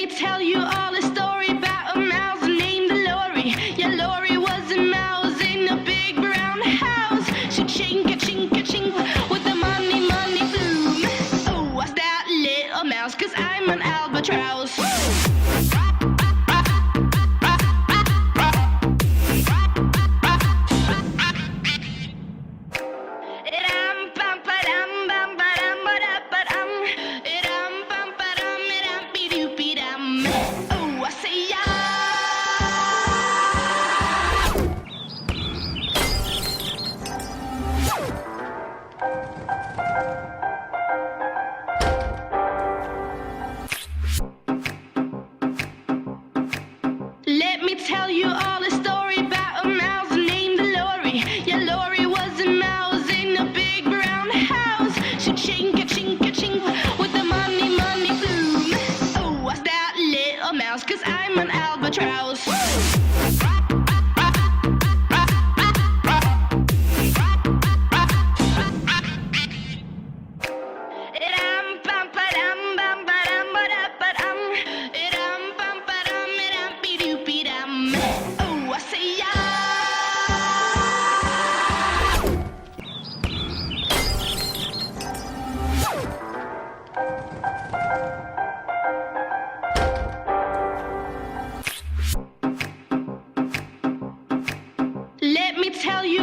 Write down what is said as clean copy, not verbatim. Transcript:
me tell you all a story about a mouse named Lori. Yeah, Lori was a mouse in a big brown house. She chink a chink a chink with the money, money bloom. Oh, what's that little mouse? 'Cause I'm an albatross. Let me tell you all a story about a mouse named Lori. Yeah, Lori was a mouse in a big brown house. She chink a chink a chink with the money, money bloom. Oh, what's that little mouse? 'Cause I'm an albatross. Let me tell you